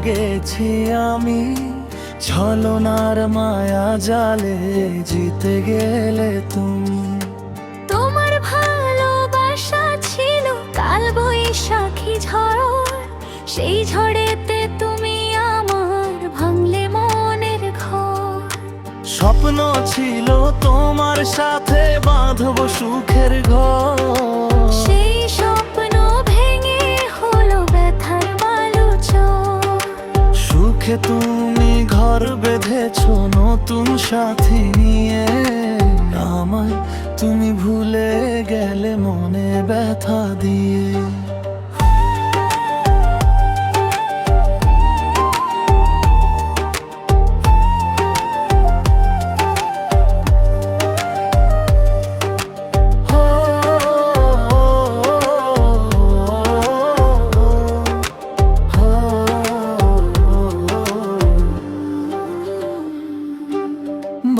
গেছি আমি, ছলনার মায়া জালে জিতে গেলে তুমি। তোমার ভালোবাসা ছিল কাল বৈশাখী ঝড়, সেই ঝড়েতে তুমি আমার ভাঙলে মনের ঘর। স্বপ্ন ছিল তোমার সাথে বাঁধব সুখের ঘর, সেই স্বপ্ন ভেঙে হলো ব্যথার বালুচর। সুখে তুমি ঘর বেঁধেছো নতুন সাথী নিয়ে, আমায় তুমি ভুলে গেলে মনে ব্যথা দিয়ে।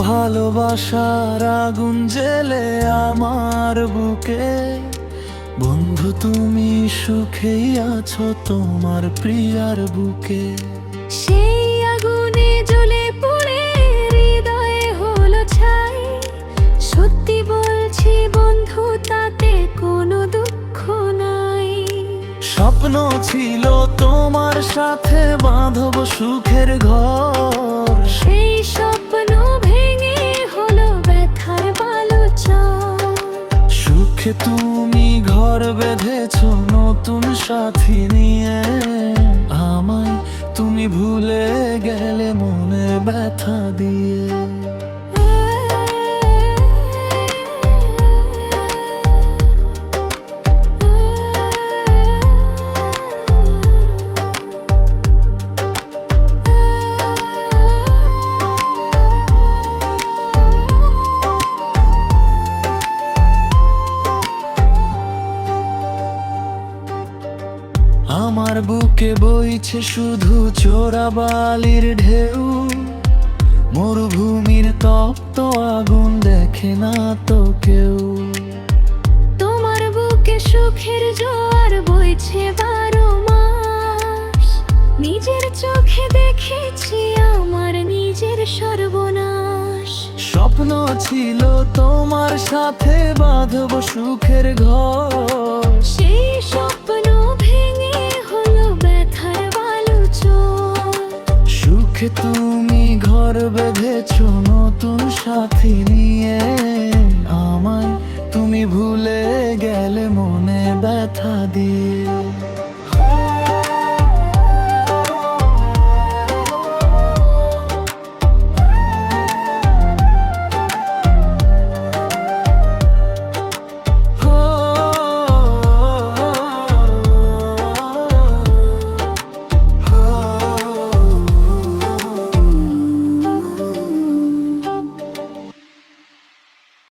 ভালোবাসার আগুন জেলে আমার বুকে, বন্ধু তুমি সুখেই আছো তোমার প্রিয়ার বুকে। সেই আগুনে জ্বলে পুড়ে হৃদয়ে হলো ছাই, সত্যি বলছি বন্ধু তাতে কোনো দুঃখ নাই। স্বপ্ন ছিল তোমার সাথে বাঁধব সুখের ঘর, সেই স্বপ্ন ভেঙে হলো ব্যথার বালুচর। সুখে তুমি ঘর বেঁধেছো নতুন সাথী নিয়ে, আমায় তুমি ভুলে গেলে মনে ব্যথা দিয়ে। আমার বুকে বইছে শুধু চোরাবালির ঢেউ, মরুভূমির তপ্ত আগুন দেখে না তো কেউ। তোমার বুকে সুখের জোয়ার বইছে 12 মাস, নিজের চোখে দেখেছি আমার নিজের সর্বনাশ। স্বপ্ন ছিল তোমার সাথে বাঁধব সুখের ঘর, সেই স্বপ্ন ভেঙে হলো ব্যথার বালুচর। সুখে তুমি ঘর বেঁধেছো নতুন সাথী নিয়ে, আমায় তুমি ভুলে গেলে মনে ব্যথা দিয়ে।